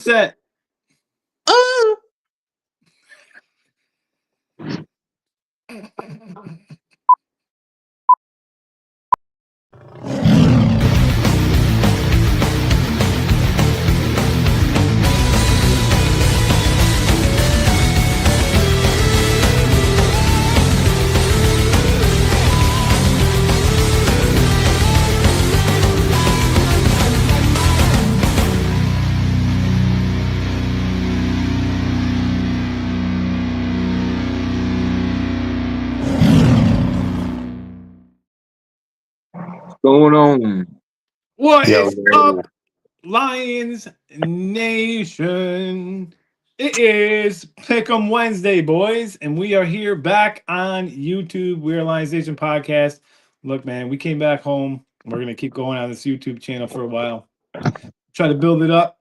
Set. Going on? What Yo, is up, Lions Nation? It is Pick'em Wednesday, boys, and we are here back on YouTube. We're Lions Nation Podcast. Look, man, we came back home. We're going to keep going on this YouTube channel for a while. Try to build it up.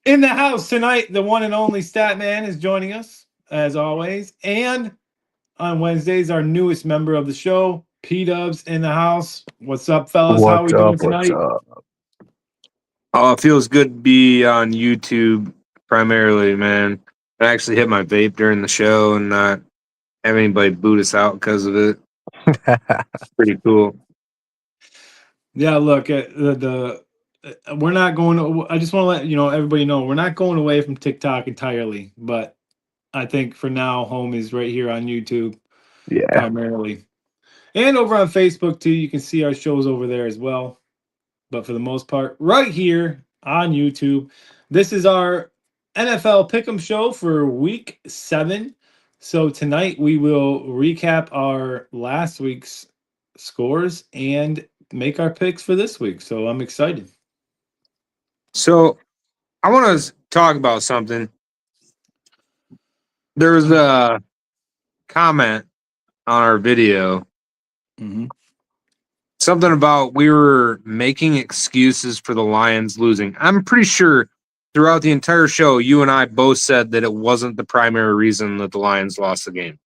In the house tonight, the one and only Statman is joining us, as always. And on Wednesdays, our newest member of the show, P-Dubs, in the house. What's up, fellas? How are we doing tonight? Oh, it feels good to be on YouTube primarily, man. I actually hit my vape during the show and not have anybody boot us out because of it. Pretty cool. Yeah, look, we're not going to, I just want to let everybody know we're not going away from TikTok entirely, but I think for now, home is right here on YouTube primarily. And over on Facebook too, you can see our shows over there as well. But for the most part, right here on YouTube, this is our NFL Pick'em show for week 7. So tonight we will recap our last week's scores and make our picks for this week. So I'm excited. So I want to talk about something. There's a comment on our video. Something about we were making excuses for the Lions losing. I'm pretty sure throughout the entire show, you and I both said that it wasn't the primary reason that the Lions lost the game.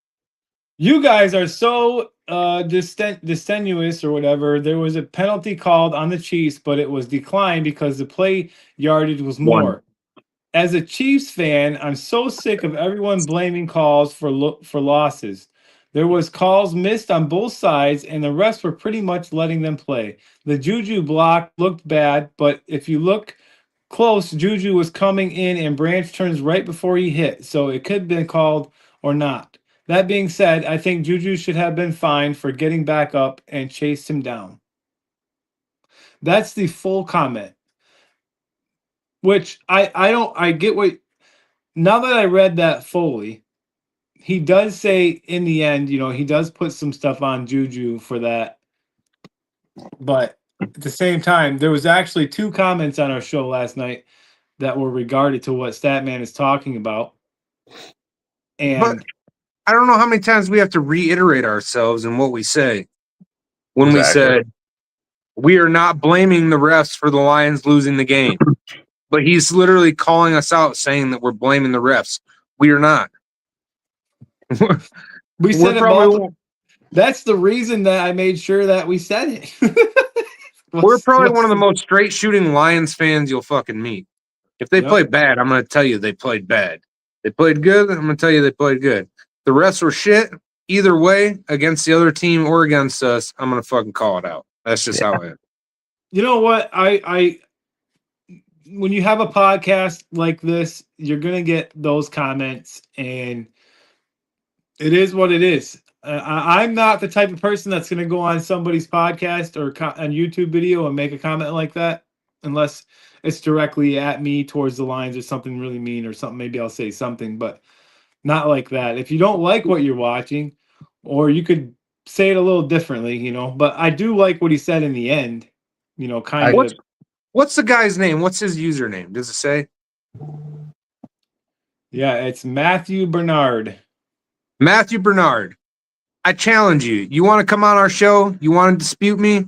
You guys are so disingenuous or whatever. There was a penalty called on the Chiefs, but it was declined because the play yardage was more. As a Chiefs fan, I'm so sick of everyone blaming calls for losses. There was calls missed on both sides, and the refs were pretty much letting them play. The Juju block looked bad, but if you look close, Juju was coming in, and Branch turns right before he hit, so it could have been called or not. That being said, I think Juju should have been fined for getting back up and chased him down. That's the full comment. Which I get what, now that I read that fully, he does say in the end, he does put some stuff on Juju for that. But at the same time, there was actually 2 comments on our show last night that were regarded to what Statman is talking about. And but I don't know how many times we have to reiterate ourselves in what we say. When we said we are not blaming the refs for the Lions losing the game. But he's literally calling us out saying that we're blaming the refs. We are not. We said it. That's the reason that I made sure that we said it. We're probably one of the most straight shooting Lions fans you'll fucking meet. If they play bad, I'm going to tell you they played bad. They played good, I'm going to tell you they played good. The refs were shit. Either way, against the other team or against us, I'm going to fucking call it out. That's just how it is. You know what? When you have a podcast like this, you're going to get those comments, and it is what it is. I'm not the type of person that's going to go on somebody's podcast or on YouTube video and make a comment like that unless it's directly at me towards the lines or something really mean or something. Maybe I'll say something, but not like that. If you don't like what you're watching, or you could say it a little differently, but I do like what he said in the end, kind of. What's the guy's name? What's his username? Does it say? Yeah, it's Matthew Bernard. Matthew Bernard. I challenge you. You want to come on our show? You want to dispute me?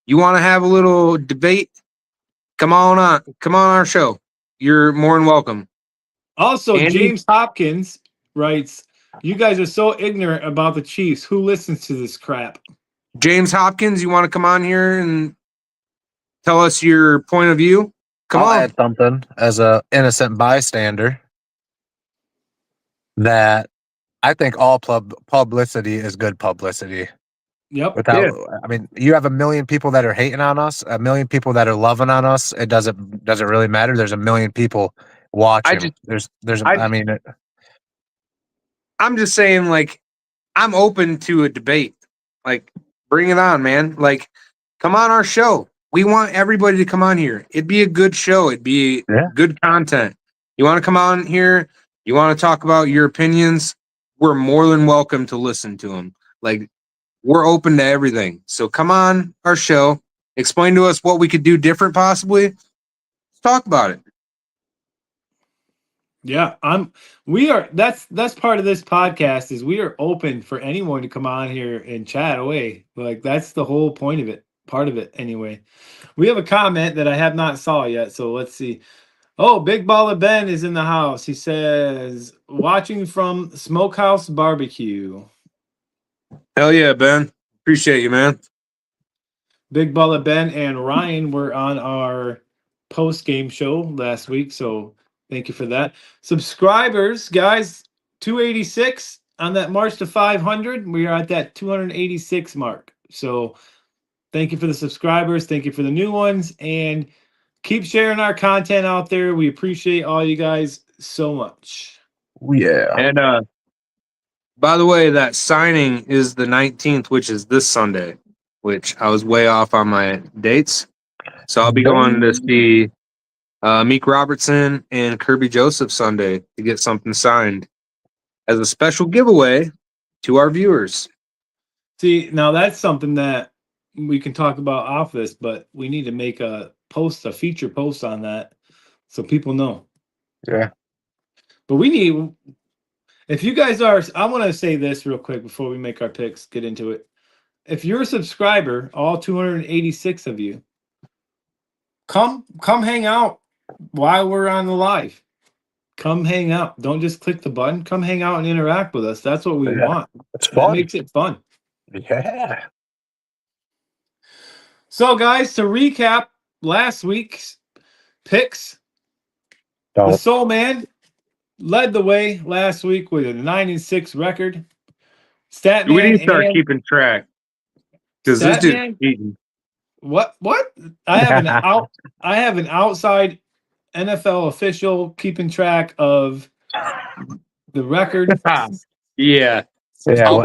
You want to have a little debate? Come on our show. You're more than welcome. Also, Andy? James Hopkins writes, "You guys are so ignorant about the Chiefs. Who listens to this crap?" James Hopkins, you want to come on here and tell us your point of view? Come I'll on. add something as a innocent bystander that I think all publicity is good publicity. Yep. Without, I mean, you have a million people that are hating on us, a million people that are loving on us. It doesn't really matter. There's a million people watching. I'm just saying, like, I'm open to a debate. Like, bring it on, man. Like, come on our show. We want everybody to come on here. It'd be a good show. It'd be good content. You want to come on here? You want to talk about your opinions? We're more than welcome to listen to them. Like, we're open to everything. So come on our show. Explain to us what we could do different, possibly. Let's talk about it. Yeah, that's part of this podcast is we are open for anyone to come on here and chat away. Like that's the whole point of it. Part of it anyway. We have a comment that I have not saw yet, so let's see. Oh, Big Baller Ben is in the house. He says, watching from Smokehouse Barbecue. Hell yeah, Ben. Appreciate you, man. Big Baller Ben and Ryan were on our post-game show last week, so thank you for that. Subscribers, guys, 286 on that March to 500. We are at that 286 mark. So thank you for the subscribers. Thank you for the new ones. And keep sharing our content out there. We appreciate all you guys so much. Yeah. And by the way, that signing is the 19th, which is this Sunday, which I was way off on my dates. So I'll be going to see Meek Robertson and Kirby Joseph Sunday to get something signed as a special giveaway to our viewers. See, now that's something that we can talk about off this, but we need to make a feature post on that so people know. Yeah. But we need, if you guys are, I want to say this real quick before we make our picks, get into it. If you're a subscriber, all 286 of you, come hang out while we're on the live. Come hang out. Don't just click the button. Come hang out and interact with us. That's what we want. It's fun. That makes it fun. Yeah. So, guys, to recap last week's picks, the Soul Man led the way last week with a 9-6 record. Statman, We need to start keeping track because this dude's cheating. What? I have an outside NFL official keeping track of the record. Yeah. I'll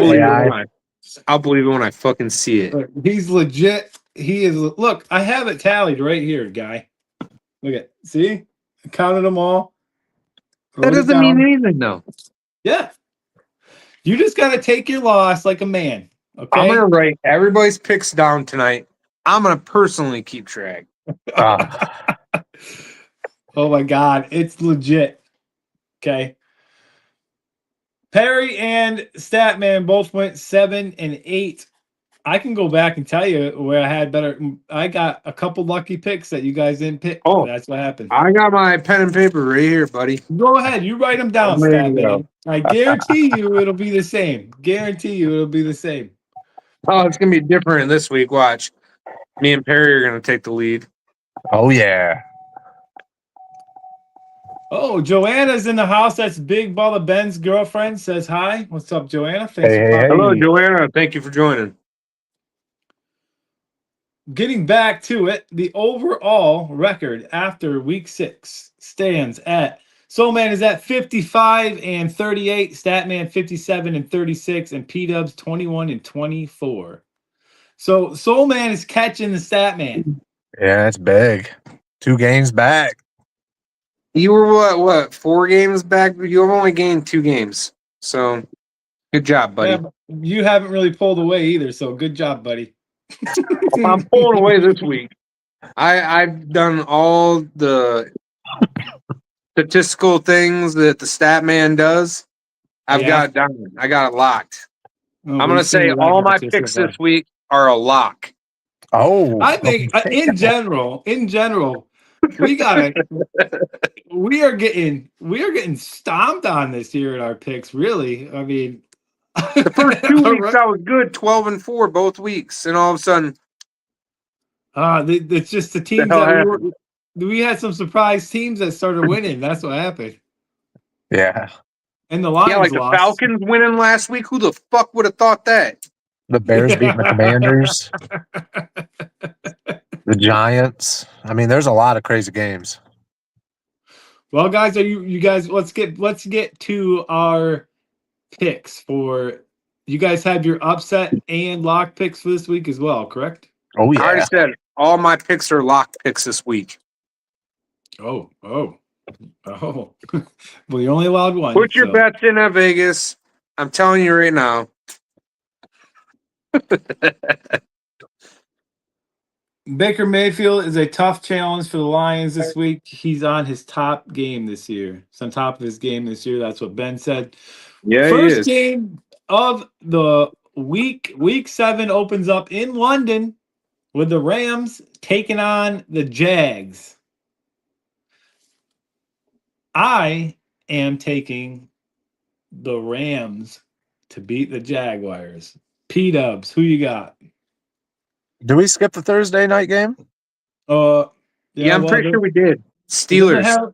believe it when I fucking see it. He's legit. He is. Look, I have it tallied right here, guy. Look at. See? I counted them all. That doesn't mean anything, though. Yeah. You just got to take your loss like a man. Okay. I'm going to write everybody's picks down tonight. I'm going to personally keep track. Oh, my God. It's legit. Okay. Perry and Statman both went 7 and 8. I can go back and tell you where I had better. I got a couple lucky picks that you guys didn't pick. Oh, that's what happened. I got my pen and paper right here, buddy. Go ahead. You write them down, Statman. I guarantee you it'll be the same. Guarantee you it'll be the same. Oh, it's going to be different this week. Watch. Me and Perry are going to take the lead. Oh, yeah. Oh, Joanna's in the house. That's Big Baller Ben's girlfriend. Says hi. What's up, Joanna? Thanks for calling. Hello, Joanna. Thank you for joining. Getting back to it, the overall record after week 6 stands at Soul Man is at 55 and 38, Statman 57 and 36, and P-Dubs 21 and 24. So Soul Man is catching the Statman. Yeah, that's big. 2 games back. You were what? 4 games back? You have only gained 2 games. So good job, buddy. Yeah, you haven't really pulled away either, so good job, buddy. I'm pulling away this week. I've done all the statistical things that the stat man does. I got it locked. Oh, I'm going to say all my picks this week are a lock. Oh, I think in general, we are getting stomped on this year in our picks. Really, I mean, the first 2 weeks I was good, 12 and 4 both weeks, and all of a sudden, it's just the teams we had some surprise teams that started winning. That's what happened. Yeah. And the Lions like the lost. Falcons winning last week. Who the fuck would have thought that? The Bears beating the Commanders. The Giants. I mean, there's a lot of crazy games. Well, guys, are you guys? Let's get to our picks for. You guys have your upset and lock picks for this week as well, correct? Oh I already yeah. said all my picks are lock picks this week. Oh. Well, you only allowed one. Put your bets in at Vegas. I'm telling you right now. Baker Mayfield is a tough challenge for the Lions this week. He's on his top game this year. It's on top of his game this year. That's what Ben said. Yeah, First game of the week 7 opens up in London with the Rams taking on the Jags. I am taking the Rams to beat the Jaguars. P-Dubs, who you got? Do we skip the Thursday night game? Yeah, I'm pretty sure we did. Steelers.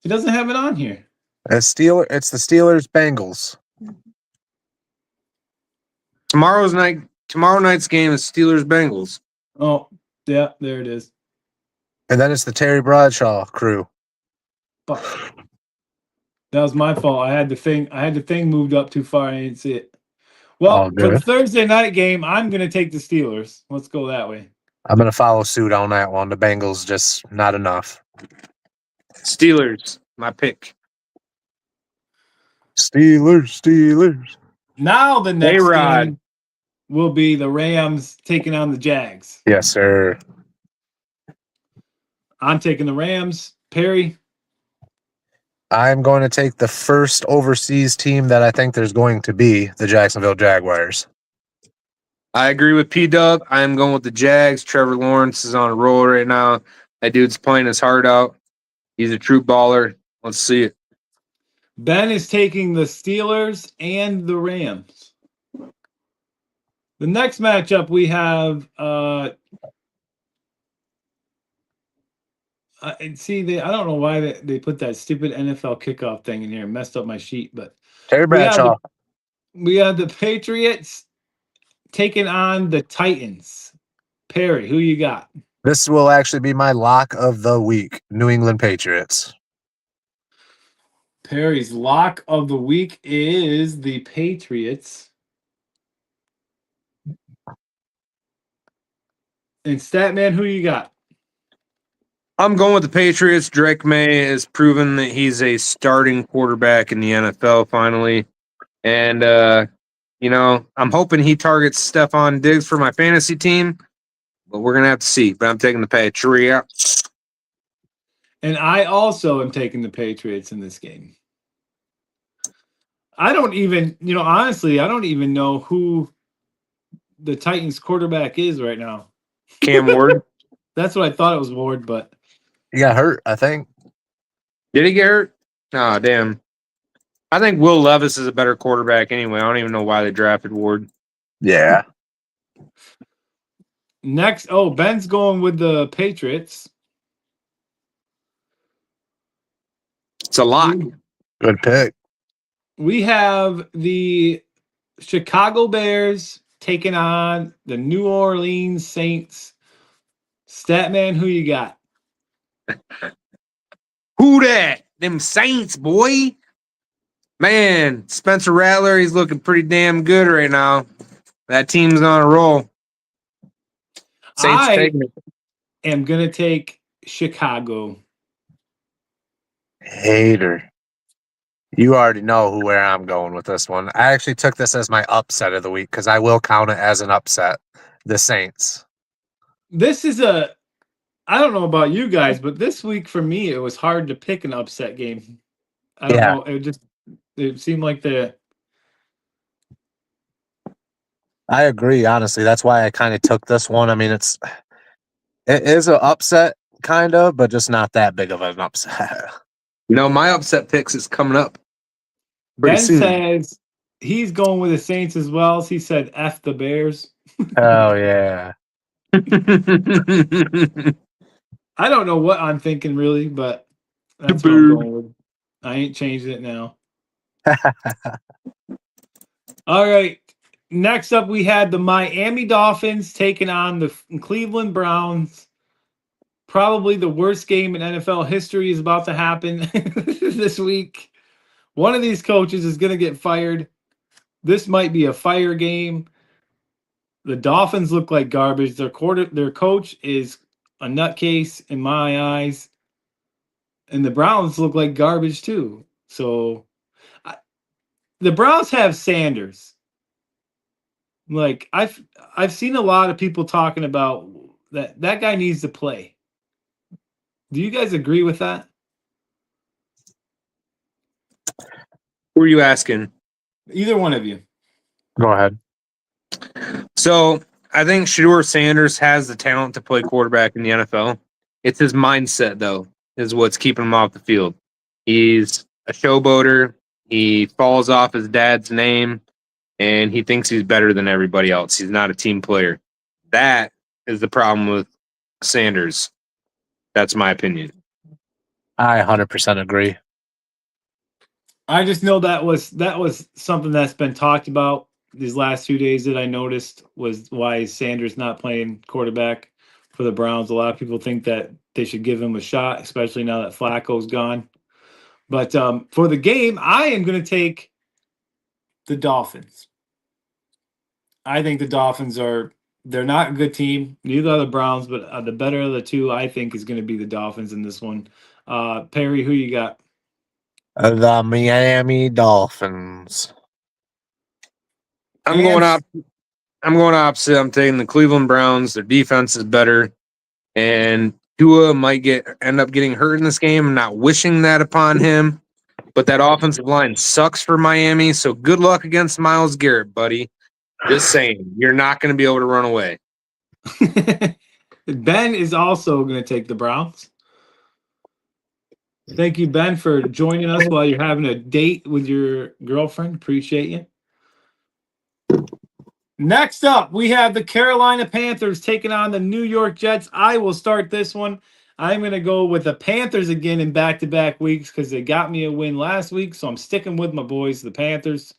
He doesn't have it on here. It's the Steelers Bengals. Tomorrow night's game is Steelers Bengals. Oh, yeah, there it is. And then it's the Terry Bradshaw crew. Fuck. That was my fault. I had the thing moved up too far. I didn't see it. Well, for the Thursday night game, I'm going to take the Steelers. Let's go that way. I'm going to follow suit on that one. The Bengals just not enough. Steelers, my pick. Steelers. Now the next game will be the Rams taking on the Jags. Yes, sir. I'm taking the Rams. Perry? I'm going to take the first overseas team that I think there's going to be, the Jacksonville Jaguars. I agree with P-Dub. I'm going with the Jags. Trevor Lawrence is on a roll right now. That dude's playing his heart out. He's a true baller. Let's see it. Ben is taking the Steelers and the Rams. The next matchup we have I don't know why they put that stupid NFL kickoff thing in here. It messed up my sheet, but Terry Bradshaw. We have the Patriots taking on the Titans. Perry, who you got? This will actually be my lock of the week. New England Patriots. Perry's lock of the week is the Patriots. And Statman, who you got? I'm going with the Patriots. Drake May has proven that he's a starting quarterback in the NFL finally. And, I'm hoping he targets Stephon Diggs for my fantasy team, but we're going to have to see. But I'm taking the Patriots. And I also am taking the Patriots in this game. I don't even, honestly, I don't even know who the Titans quarterback is right now. Cam Ward. That's what I thought it was Ward, but he got hurt, I think. Did he get hurt? Oh, damn. I think Will Levis is a better quarterback anyway. I don't even know why they drafted Ward. Yeah. Next, Ben's going with the Patriots. It's a lock. Good pick. We have the Chicago Bears taking on the New Orleans Saints. Statman, who you got? Who that? Them Saints, boy. Man, Spencer Rattler, he's looking pretty damn good right now. That team's on a roll. Saints taking it. Am going to take Chicago. Hater. You already know where I'm going with this one. I actually took this as my upset of the week because I will count it as an upset. The Saints. This is I don't know about you guys, but this week for me, it was hard to pick an upset game. I don't know. It seemed like I agree, honestly. That's why I kind of took this one. I mean, it is an upset, kind of, but just not that big of an upset. My upset picks is coming up. Ben says he's going with the Saints as well. He said F the Bears. Oh, yeah. I don't know what I'm thinking really, but that's what I'm going with. I ain't changing it now. All right. Next up, we had the Miami Dolphins taking on the Cleveland Browns. Probably the worst game in NFL history is about to happen this week. One of these coaches is going to get fired. This might be a fire game. The Dolphins look like garbage. Their coach is a nutcase in my eyes, and the Browns look like garbage too. So, the Browns have Sanders. Like I've seen a lot of people talking about that guy needs to play. Do you guys agree with that? Who are you asking? Either one of you. Go ahead. So I think Shedeur Sanders has the talent to play quarterback in the NFL. It's his mindset, though, is what's keeping him off the field. He's a showboater. He falls off his dad's name, and he thinks he's better than everybody else. He's not a team player. That is the problem with Sanders. That's my opinion. I 100% agree. I just know that was something that's been talked about these last 2 days that I noticed was why Sanders not playing quarterback for the Browns. A lot of people think that they should give him a shot, especially now that Flacco's gone. But for the game, I am going to take the Dolphins. I think the Dolphins they're not a good team. Neither are the Browns, but the better of the two, I think, is going to be the Dolphins in this one. Perry, who you got? The Miami Dolphins. I'm going opposite. I'm taking the Cleveland Browns. Their defense is better, and Tua might end up getting hurt in this game. I'm not wishing that upon him, but that offensive line sucks for Miami. So good luck against Myles Garrett, buddy. Just saying, you're not going to be able to run away. Ben is also going to take the Browns. Thank you, Ben, for joining us while you're having a date with your girlfriend. Appreciate you. Next up, we have the Carolina Panthers taking on the New York Jets. I will start this one. I'm going to go with the Panthers again in back-to-back weeks because they got me a win last week, so I'm sticking with my boys, the Panthers,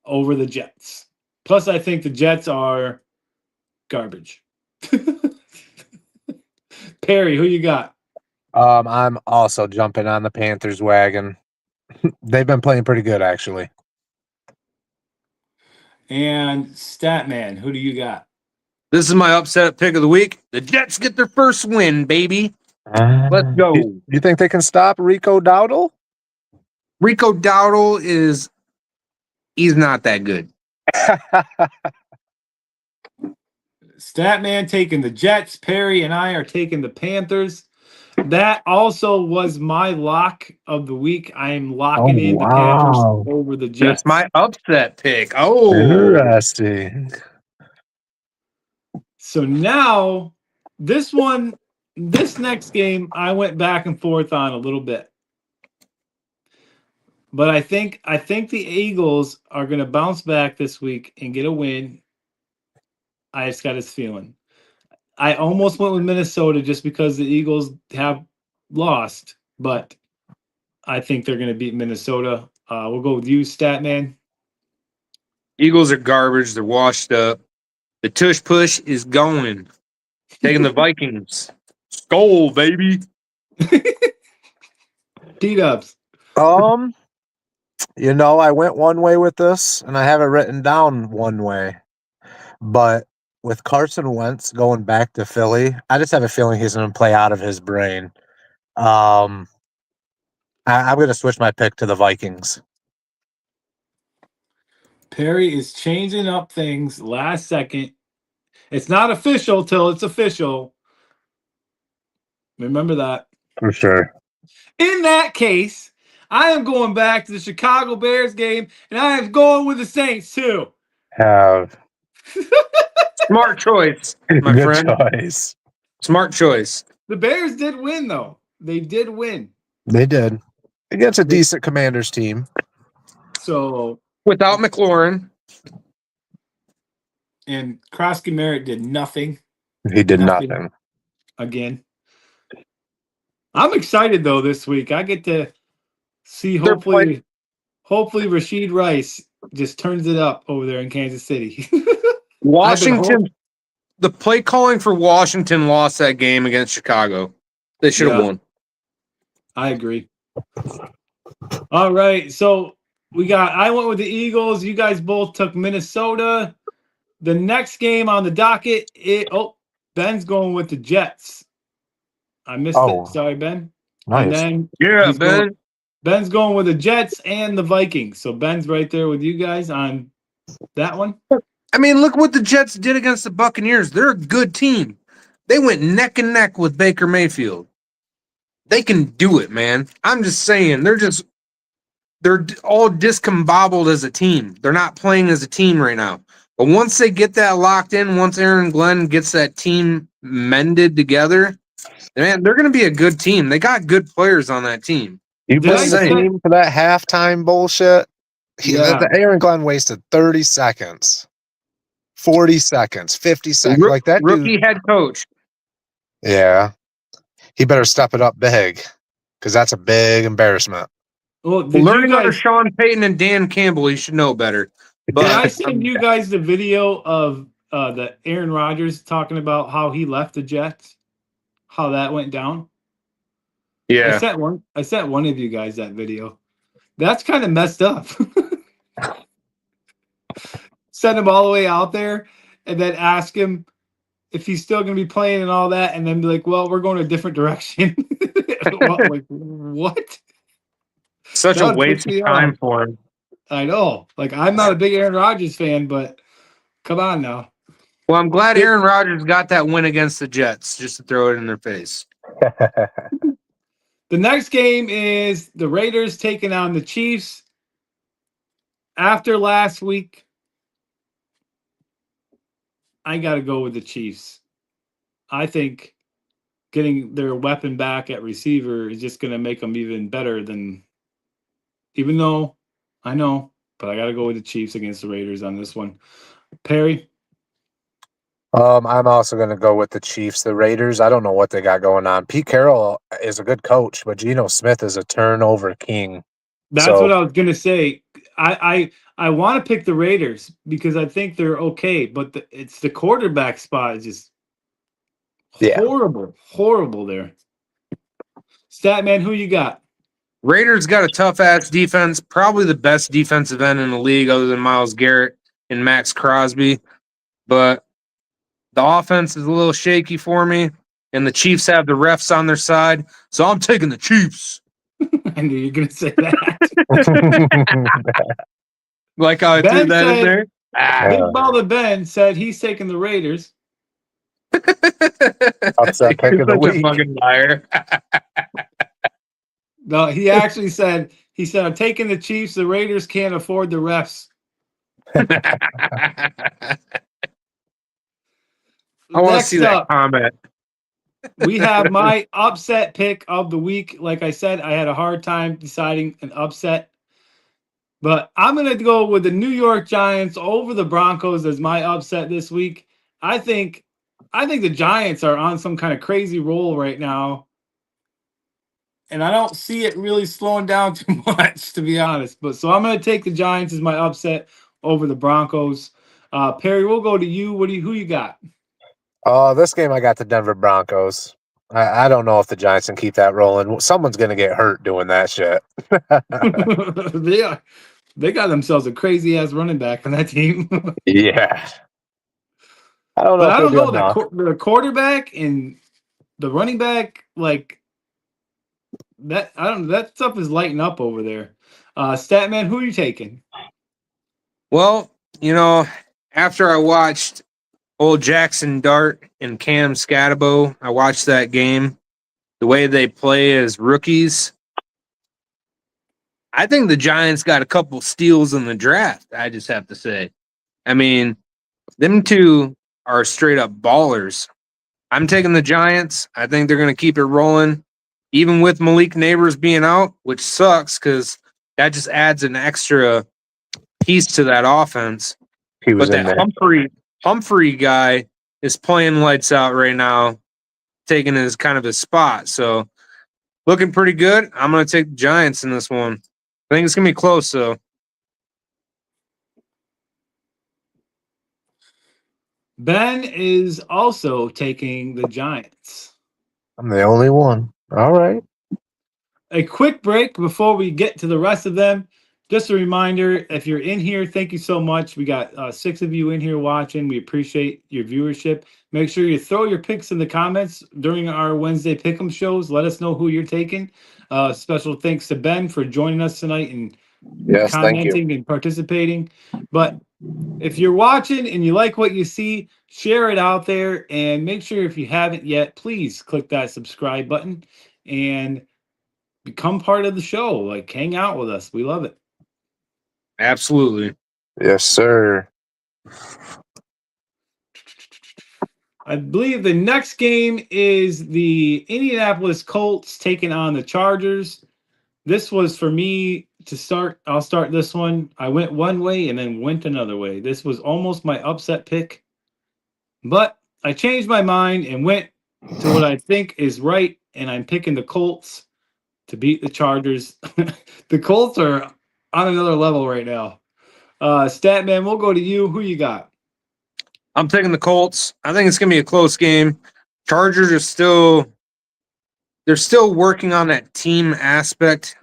over the Jets. Plus, I think the Jets are garbage. Perry, who you got? I'm also jumping on the Panthers wagon. They've been playing pretty good, actually. And Statman, who do you got? This is my upset pick of the week. The Jets get their first win, baby. Let's go. You think they can stop Rico Dowdle? Rico Dowdle he's not that good. Statman taking the Jets. Perry and I are taking the Panthers. That also was my lock of the week. I am locking in the Panthers over the Jets. That's my upset pick. Oh, interesting. So now this next game, I went back and forth on a little bit. But I think the Eagles are going to bounce back this week and get a win. I just got this feeling. I almost went with Minnesota just because the Eagles have lost, but I think they're going to beat Minnesota. We'll go with you, Statman. Eagles are garbage. They're washed up. The tush push is going. Taking the Vikings. Skull, baby. T-Dubs. I went one way with this, and I have it written down one way. But with Carson Wentz going back to Philly, I just have a feeling he's going to play out of his brain. I'm going to switch my pick to the Vikings. Perry is changing up things last second. It's not official till it's official. Remember that. For sure. In that case, I am going back to the Chicago Bears game, and I am going with the Saints too. Smart choice, my Good friend. choice. Smart choice. The Bears did win, though. They did win. They did. Against a decent Commanders team. So Without McLaurin. And Krosky Merritt did nothing. He did nothing. Again. I'm excited though this week. I get to see They're hopefully Rashid Rice just turns it up over there in Kansas City. Washington, the play calling for Washington lost that game against Chicago. They should have won. I agree. All right, so I went with the Eagles. You guys both took Minnesota. The next game on the docket, Ben's going with the Jets. I missed it. Sorry, Ben. Nice. And then Ben. Ben's going with the Jets and the Vikings. So Ben's right there with you guys on that one. I mean, look what the Jets did against the Buccaneers. They're a good team. They went neck and neck with Baker Mayfield. They can do it, man. I'm just saying, they're all discombobbled as a team. They're not playing as a team right now. But once they get that locked in, once Aaron Glenn gets that team mended together, man, they're going to be a good team. They got good players on that team. You blame the team for that halftime bullshit? The Aaron Glenn wasted 30 seconds, 40 seconds, 50 seconds. Like that rookie head coach. Yeah. He better step it up big because that's a big embarrassment. Well, learning under Sean Payton and Dan Campbell, he should know better. But did I send you guys the video of the Aaron Rodgers talking about how he left the Jets? How that went down? Yeah. I sent one of you guys that video. That's kind of messed up. Send him all the way out there and then ask him if he's still going to be playing and all that, and then be like, well, we're going a different direction. Like, what? Such a waste of time for him. I know. Like, I'm not a big Aaron Rodgers fan, but come on now. Well, I'm glad Aaron Rodgers got that win against the Jets, just to throw it in their face. The next game is the Raiders taking on the Chiefs. After last week, I got to go with the Chiefs. I think getting their weapon back at receiver is just going to make them even better than, even though I know, but I got to go with the Chiefs against the Raiders on this one. Perry? I'm also going to go with the Chiefs. The Raiders, I don't know what they got going on. Pete Carroll is a good coach, but Geno Smith is a turnover king. That's what I was going to say. I want to pick the Raiders because I think they're okay, but it's the quarterback spot is just horrible there. Statman, who you got? Raiders got a tough-ass defense, probably the best defensive end in the league other than Myles Garrett and Max Crosby. But the offense is a little shaky for me, and the Chiefs have the refs on their side, so I'm taking the Chiefs. I knew you were going to say that. Like how I threw that in there? Big Baller Ben said he's taking the Raiders. Upset pick of the week. A fucking liar. No, he actually said, I'm taking the Chiefs. The Raiders can't afford the refs. I want to see that comment. We have my upset pick of the week. Like I said, I had a hard time deciding an upset. But I'm going to go with the New York Giants over the Broncos as my upset this week. I think the Giants are on some kind of crazy roll right now. And I don't see it really slowing down too much, to be honest. But so I'm going to take the Giants as my upset over the Broncos. Perry, we'll go to you. Who you got? This game I got the Denver Broncos. I don't know if the Giants can keep that rolling. Someone's going to get hurt doing that shit. They got themselves a crazy ass running back on that team. Yeah. I don't know. But I don't know the quarterback and the running back, like that. I don't. That stuff is lighting up over there. Statman, who are you taking? Well, after I watched old Jackson Dart and Cam Scatabo, I watched that game. The way they play as rookies, I think the Giants got a couple steals in the draft, I just have to say. I mean, them two are straight up ballers. I'm taking the Giants. I think they're going to keep it rolling, even with Malik Neighbors being out, which sucks because that just adds an extra piece to that offense. But that Humphrey guy is playing lights out right now, taking his kind of his spot. So looking pretty good. I'm going to take the Giants in this one. I think it's going to be close, though. Ben is also taking the Giants. I'm the only one. All right. A quick break before we get to the rest of them. Just a reminder, if you're in here, thank you so much. We got 6 of you in here watching. We appreciate your viewership. Make sure you throw your picks in the comments during our Wednesday Pick'em shows. Let us know who you're taking. Special thanks to Ben for joining us tonight and commenting and participating. But if you're watching and you like what you see, share it out there. And make sure if you haven't yet, please click that subscribe button and become part of the show. Like, hang out with us. We love it. Absolutely. Yes, sir. I believe the next game is the Indianapolis Colts taking on the Chargers. This was for me to start. I'll start this one. I went one way and then went another way. This was almost my upset pick, but I changed my mind and went to what I think is right, and I'm picking the Colts to beat the Chargers. The Colts are on another level right now. Statman, we'll go to you. Who you got? I'm taking the Colts. I think it's going to be a close game. Chargers are still working on that team aspect.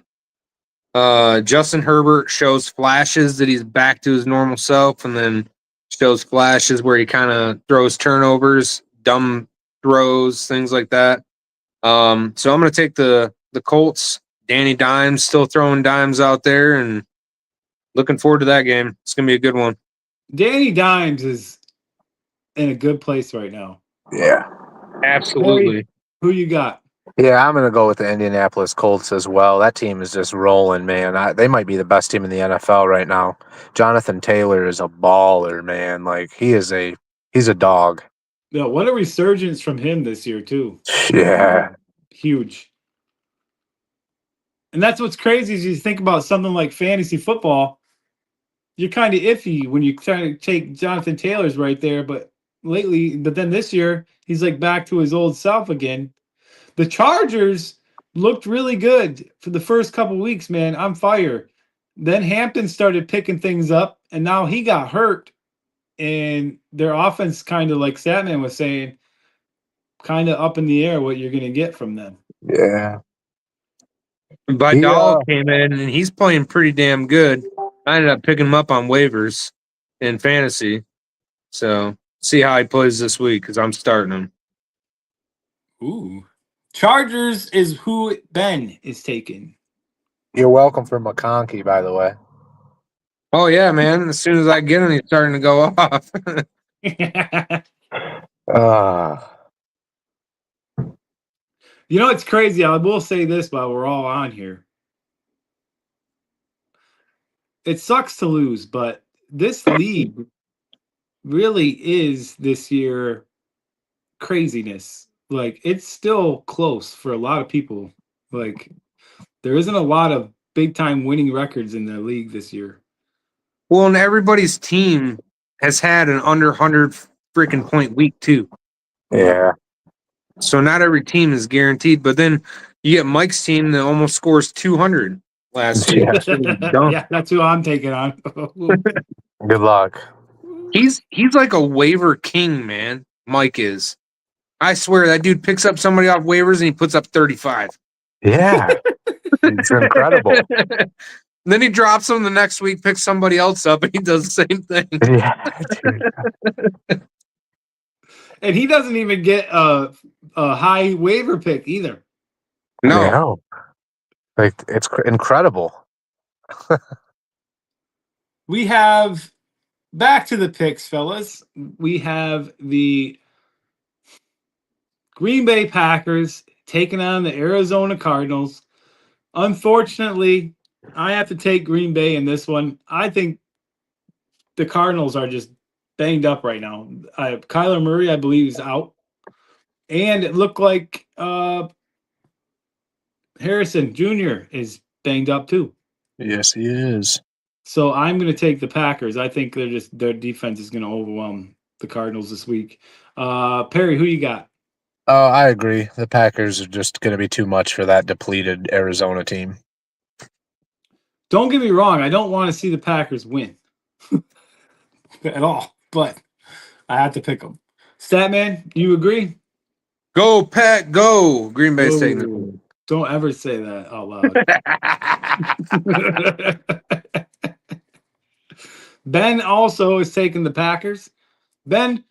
Justin Herbert shows flashes that he's back to his normal self, and then shows flashes where he kind of throws turnovers, dumb throws, things like that. So I'm going to take the Colts. Danny Dimes still throwing dimes out there, and looking forward to that game. It's going to be a good one. Danny Dimes is in a good place right now. Yeah. Absolutely. Harry, who you got? Yeah, I'm going to go with the Indianapolis Colts as well. That team is just rolling, man. They might be the best team in the NFL right now. Jonathan Taylor is a baller, man. Like, he's a dog. Yeah, what a resurgence from him this year, too. Yeah. Huge. And that's what's crazy is you think about something like fantasy football, you're kind of iffy when you try to take Jonathan Taylor's right there, but then this year, he's like back to his old self again. The Chargers looked really good for the first couple weeks, man. On fire. Then Hampton started picking things up, and now he got hurt. And their offense, kind of like Statman was saying, kind of up in the air what you're going to get from them. Yeah. Vidal came in, and he's playing pretty damn good. I ended up picking him up on waivers in fantasy. So see how he plays this week because I'm starting him. Ooh. Chargers is who Ben is taking. You're welcome for McConkey, by the way. Oh, yeah, man. As soon as I get him, he's starting to go off. You know, it's crazy. I will say this while we're all on here. It sucks to lose, but this league really is this year craziness. Like, it's still close for a lot of people. Like, there isn't a lot of big time winning records in the league this year. Well, and everybody's team has had an under 100 freaking point week too. Yeah. So not every team is guaranteed, but then you get Mike's team that almost scores 200 last week. Yeah, that's who I'm taking on. Good luck. He's like a waiver king, man. Mike is. I swear that dude picks up somebody off waivers and he puts up 35. Yeah. It's incredible. Then he drops them the next week, picks somebody else up, and he does the same thing. Yeah. And he doesn't even get a high waiver pick either. No. Like, it's incredible. We have back to the picks, fellas. We have the Green Bay Packers taking on the Arizona Cardinals. Unfortunately, I have to take Green Bay in this one. I think the Cardinals are just banged up right now. Kyler Murray, I believe, is out. And it looked like Harrison Jr. is banged up too. Yes, he is. So I'm going to take the Packers. I think their defense is going to overwhelm the Cardinals this week. Perry, who you got? Oh, I agree. The Packers are just going to be too much for that depleted Arizona team. Don't get me wrong. I don't want to see the Packers win at all, but I have to pick them. Statman, you agree? Go, Pack, go. Green Bay's taking the Whoa. Don't ever say that out loud. Ben also is taking the Packers. Ben,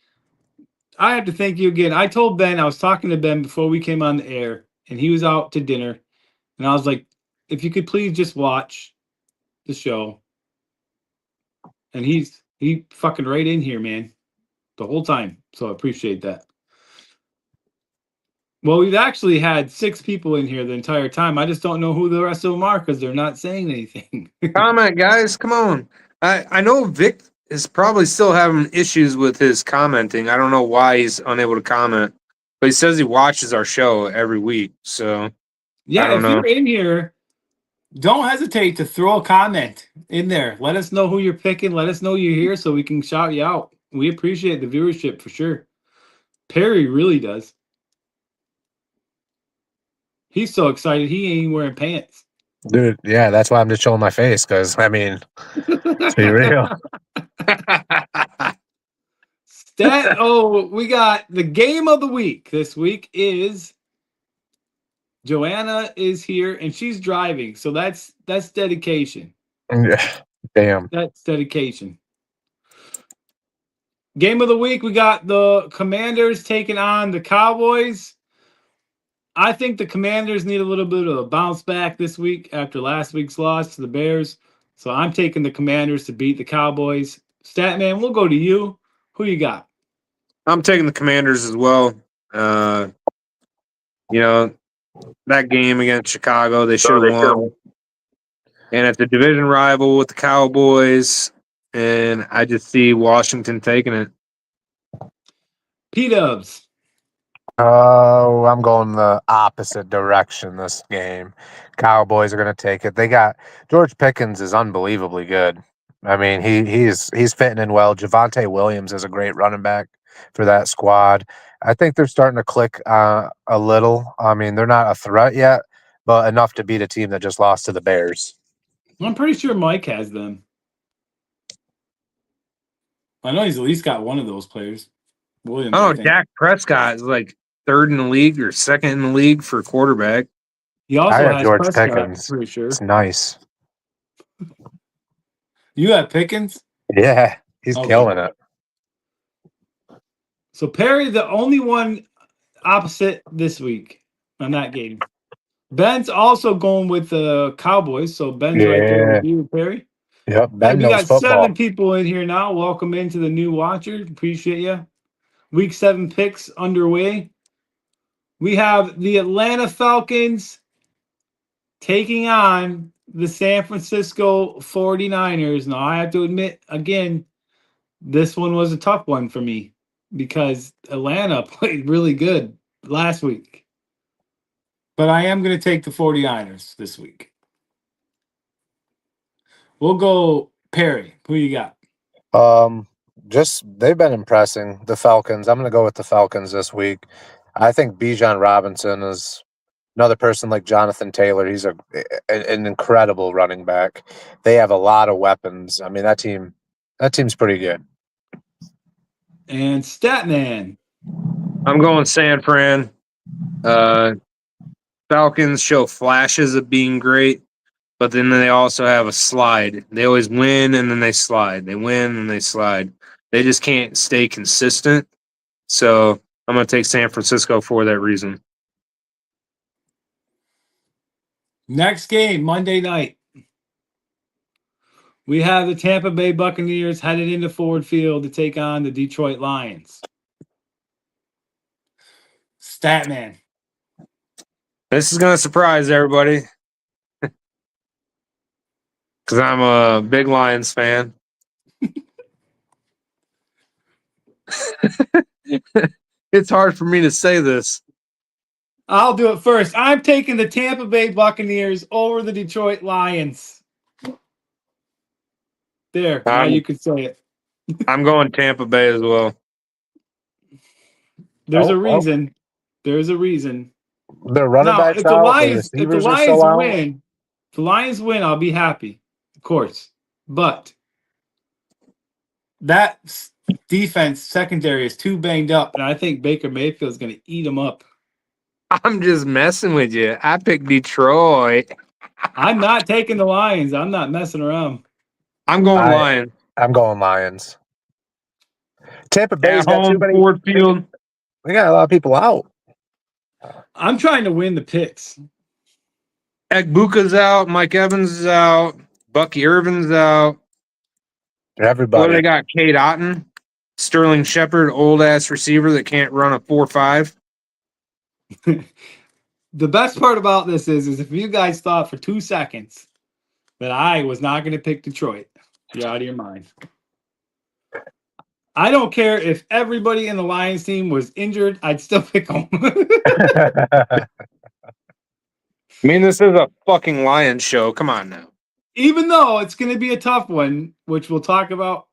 I have to thank you again. I told Ben, I was talking to Ben before we came on the air, and he was out to dinner. And I was like, if you could please just watch the show. And he fucking right in here, man, the whole time. So I appreciate that. Well, we've actually had 6 people in here the entire time. I just don't know who the rest of them are because they're not saying anything. Comment, guys. Come on. I know Vic is probably still having issues with his commenting. I don't know why he's unable to comment, but he says he watches our show every week. So Yeah, I don't if know. you're in here, don't hesitate to throw a comment in there. Let us know who you're picking. Let us know you're here so we can shout you out. We appreciate the viewership for sure. Perry really does. He's so excited he ain't wearing pants. Dude, yeah, that's why I'm just showing my face because, I mean, let's be real. We got the game of the week this week is Joanna is here and she's driving. So that's dedication. Damn. That's dedication. Game of the week, we got the Commanders taking on the Cowboys. I think the Commanders need a little bit of a bounce back this week after last week's loss to the Bears. So I'm taking the Commanders to beat the Cowboys. Statman, we'll go to you. Who you got? I'm taking the Commanders as well. You know, that game against Chicago, they should have won. And it's a division rival with the Cowboys, and I just see Washington taking it. P-Dubs. Oh, I'm going the opposite direction this game. Cowboys are going to take it. They got George Pickens is unbelievably good. I mean, he's fitting in well. Javonte Williams is a great running back for that squad. I think they're starting to click a little. I mean, they're not a threat yet, but enough to beat a team that just lost to the Bears. I'm pretty sure Mike has them. I know he's at least got one of those players. Williams, I Oh, think. Dak Prescott is like 3rd in the league or 2nd in the league for quarterback. He also I got has George Prescott, Pickens. pretty sure. It's nice. You have Pickens? Yeah, he's killing it. So Perry, the only one opposite this week on that game. Ben's also going with the Cowboys, so Ben's right there with you, Perry. Yep, Ben We knows got football. 7 people in here now. Welcome into the new watcher. Appreciate you. Week 7 picks underway. We have the Atlanta Falcons taking on the San Francisco 49ers. Now, I have to admit, again, this one was a tough one for me because Atlanta played really good last week. But I am going to take the 49ers this week. We'll go Perry. Who you got? Just they've been impressing the Falcons. I'm going to go with the Falcons this week. I think Bijan Robinson is another person like Jonathan Taylor. He's an incredible running back. They have a lot of weapons. I mean, that team's pretty good. And Statman. I'm going San Fran. Falcons show flashes of being great, but then they also have a slide. They always win and then they slide. They win and they slide. They just can't stay consistent. So I'm going to take San Francisco for that reason. Next game, Monday night. We have the Tampa Bay Buccaneers headed into Ford Field to take on the Detroit Lions. Statman. This is going to surprise everybody because I'm a big Lions fan. It's hard for me to say this. I'll do it first. I'm taking the Tampa Bay Buccaneers over the Detroit Lions. There, now you can say it. I'm going Tampa Bay as well. There's a reason. There's a reason. Their running Now, backs out. Their If the receivers are Lions so out. win, if the Lions win, I'll be happy, of course. But that defense secondary is too banged up, and I think Baker Mayfield's going to eat them up. I'm just messing with you. I picked Detroit. I'm not taking the Lions. I'm not messing around. I'm going Lions. I'm going Lions. Tampa Bay's At got too home, many. Ford Field. We got a lot of people out. I'm trying to win the picks. Egbuka's out. Mike Evans is out. Bucky Irvin's out. Everybody. What do they got? Cade Otton, Sterling Shepard, old ass receiver that can't run a 4.5. The best part about this is if you guys thought for 2 seconds that I was not going to pick Detroit, you're out of your mind. I don't care if everybody in the Lions team was injured, I'd still pick them. I mean, this is a fucking Lions show. Come on now. Even though it's going to be a tough one, which we'll talk about.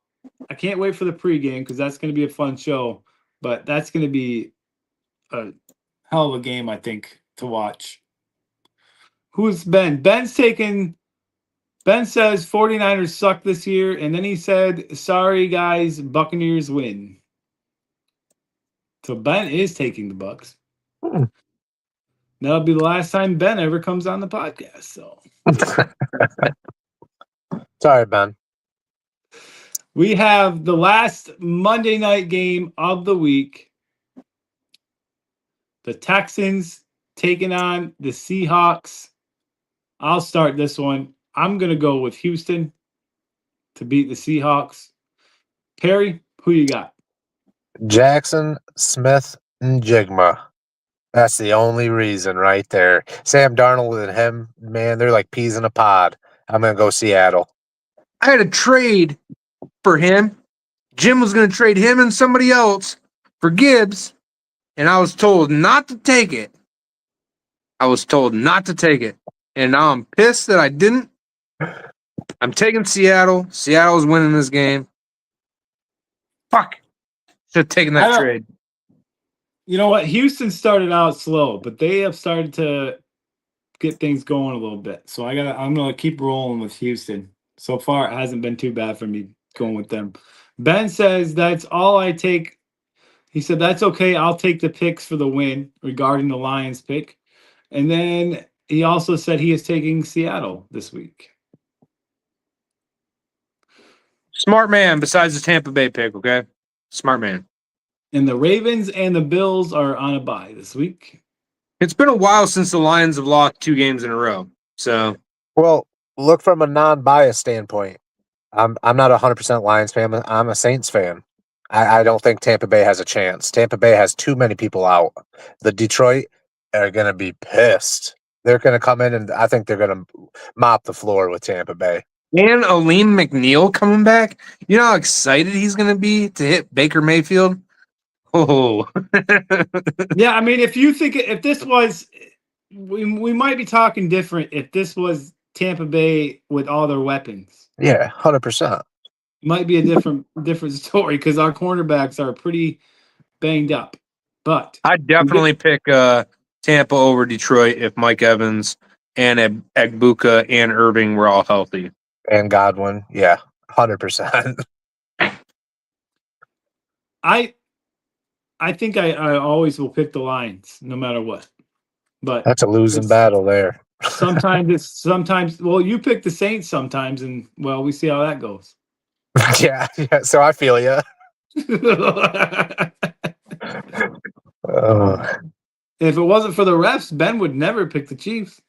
I can't wait for the pregame because that's going to be a fun show. But that's going to be a hell of a game, I think, to watch. Who's Ben? Ben says 49ers suck this year. And then he said, sorry, guys, Buccaneers win. So Ben is taking the Bucks. That'll be the last time Ben ever comes on the podcast. So Sorry, Ben. we have the last Monday night game of the week. The Texans taking on the Seahawks. I'll start this one. I'm going to go with Houston to beat the Seahawks. Perry, who you got? Jackson, Smith, and Jigma. That's the only reason right there. Sam Darnold and him, man, they're like peas in a pod. I'm going to go Seattle. I had a trade for him. Jim was going to trade him and somebody else for Gibbs, and I was told not to take it. And now I'm pissed that I didn't. I'm taking Seattle. Seattle's winning this game. Fuck. Should have taken that trade. You know what? Houston started out slow, but they have started to get things going a little bit. So I'm gonna keep rolling with Houston. So far, it hasn't been too bad for me going with them. Ben says that's all I take. He said that's okay. I'll take the picks for the win regarding the Lions pick. And then he also said he is taking Seattle this week. Smart man besides the Tampa Bay pick, okay? Smart man. And the Ravens and the Bills are on a bye this week. It's been a while since the Lions have lost 2 games in a row. So, well, look from a non-biased standpoint. I'm not 100% Lions fan. I'm a Saints fan. I don't think Tampa Bay has a chance. Tampa Bay has too many people out. The Detroit are going to be pissed. They're going to come in and I think they're going to mop the floor with Tampa Bay. And Aleem McNeil coming back. You know how excited he's going to be to hit Baker Mayfield? Oh. Yeah, I mean, if this was, we might be talking different if this was Tampa Bay with all their weapons. Yeah, 100%. Might be a different story because our cornerbacks are pretty banged up. But I'd definitely pick Tampa over Detroit if Mike Evans and Egbuka and Irving were all healthy. And Godwin, yeah, 100%. I think I always will pick the Lions no matter what. But that's a losing battle there. sometimes well, you pick the Saints sometimes, and well, we see how that goes. yeah. So I feel you. If it wasn't for the refs, Ben would never pick the Chiefs.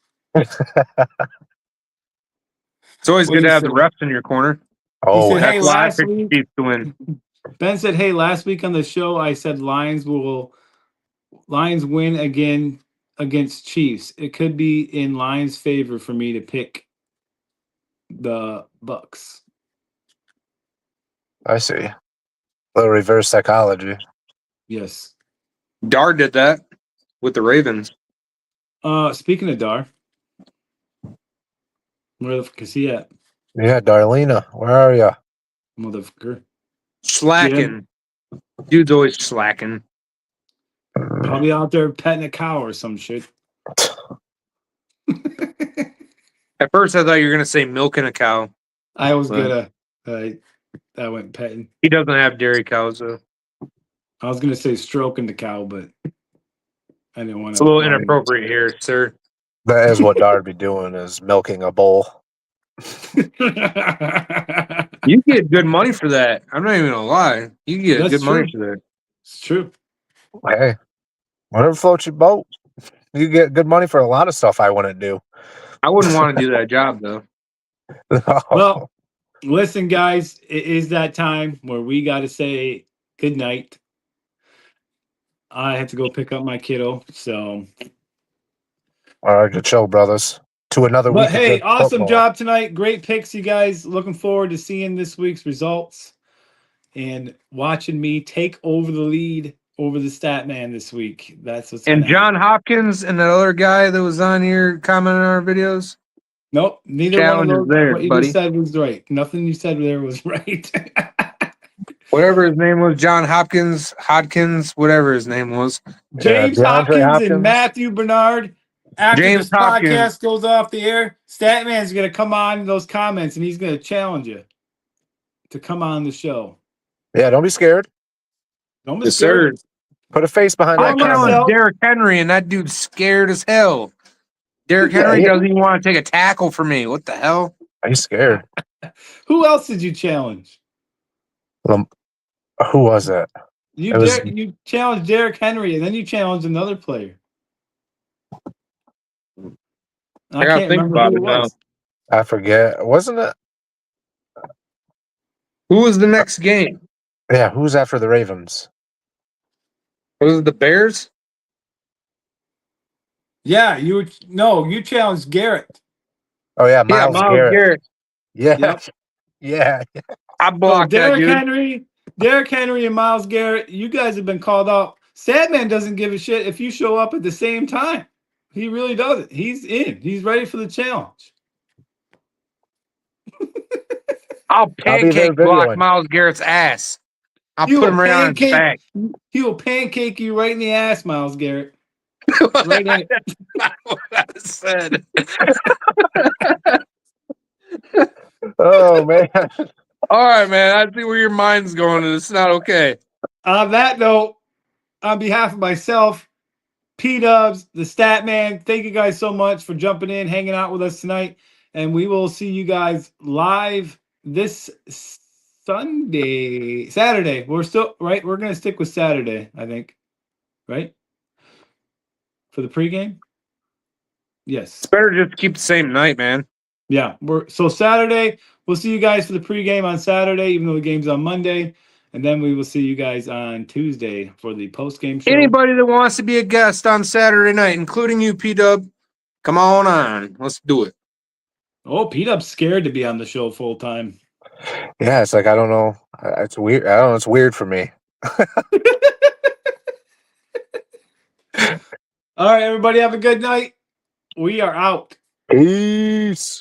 It's always good to have the refs in your corner. Oh, said, hey, last week, Chiefs to win. Ben said, hey, last week on the show, I said Lions win again against Chiefs. It could be in Lions' favor for me to pick the Bucks. I see. A little reverse psychology. Yes. Dar did that with the Ravens. Speaking of Dar, where the fuck is he at? Yeah, Darlena, where are you? Motherfucker. Slacking. Dude's always slacking. I'll be out there petting a cow or some shit. At first, I thought you were gonna say milking a cow. I was Right. gonna. I went petting. He doesn't have dairy cows, though. I was gonna say stroking the cow, but I didn't want It's to. a little inappropriate here, sir. That is what Dard be doing, is milking a bull. You get good money for that. I'm not even gonna lie. You get That's good money true. for that. It's true. Hey, whatever floats your boat. You get good money for a lot of stuff I wouldn't do. I wouldn't want to do that job though. Well, listen, guys, it is that time where we got to say good night. I have to go pick up my kiddo. So, all right, good show, brothers. To another week. but hey, of good awesome football. job tonight. Great picks, you guys. Looking forward to seeing this week's results and watching me take over the lead over the stat man this week. That's what's And gonna John happen. Hopkins and that other guy that was on here commenting on our videos. Nope, neither Challenge one is of those. there, What you buddy. just said was right. Nothing you said there was right. Whatever his name was, John Hopkins, whatever his name was. James DeAndre Hopkins and Hopkins. Matthew Bernard. After James this Hopkins. podcast goes off the air, Statman's going to come on those comments and he's going to challenge you to come on the show. Yeah, don't be scared. Don't be Yes, scared. sir. Put a face behind I that myself- comment. challenged Derrick Henry, and that dude's scared as hell. Derrick Yeah, Henry yeah. doesn't even want to take a tackle for me. What the hell? He's scared. Who else did you challenge? Who was it? You It was- you challenged Derrick Henry and then you challenged another player. I gotta can't think remember about who it it now. was. I forget. Wasn't it? Who was the next game? Yeah, who's after the Ravens? Was it the Bears? Yeah, you challenged Garrett. Oh yeah, Miles, Garrett. Yeah, Yep. yeah. I So blocked that Derrick Henry and Miles Garrett, you guys have been called out. Sadman doesn't give a shit if you show up at the same time. He really doesn't. He's in. He's ready for the challenge. I'll I'll be there pancake block videoing. Miles Garrett's ass. I'll You put will him right on his back. He will pancake you right in the ass, Miles Garrett. Right in it. That's not what I said. Oh man. All right, man. I see where your mind's going, and it's not okay. On that note, on behalf of myself, P-Dubs, the Stat Man, thank you guys so much for jumping in, hanging out with us tonight. And we will see you guys live this Saturday. We're still right. We're gonna stick with Saturday, I think. Right? For the pregame? Yes. It's better just keep the same night, man. Yeah. So Saturday, we'll see you guys for the pregame on Saturday, even though the game's on Monday. And then we will see you guys on Tuesday for the postgame show. Anybody that wants to be a guest on Saturday night, including you, P-Dub, come on. Let's do it. Oh, P-Dub's scared to be on the show full time. Yeah, it's like I don't know. It's weird. I don't know. It's weird for me. All right, everybody, have a good night. We are out. Peace.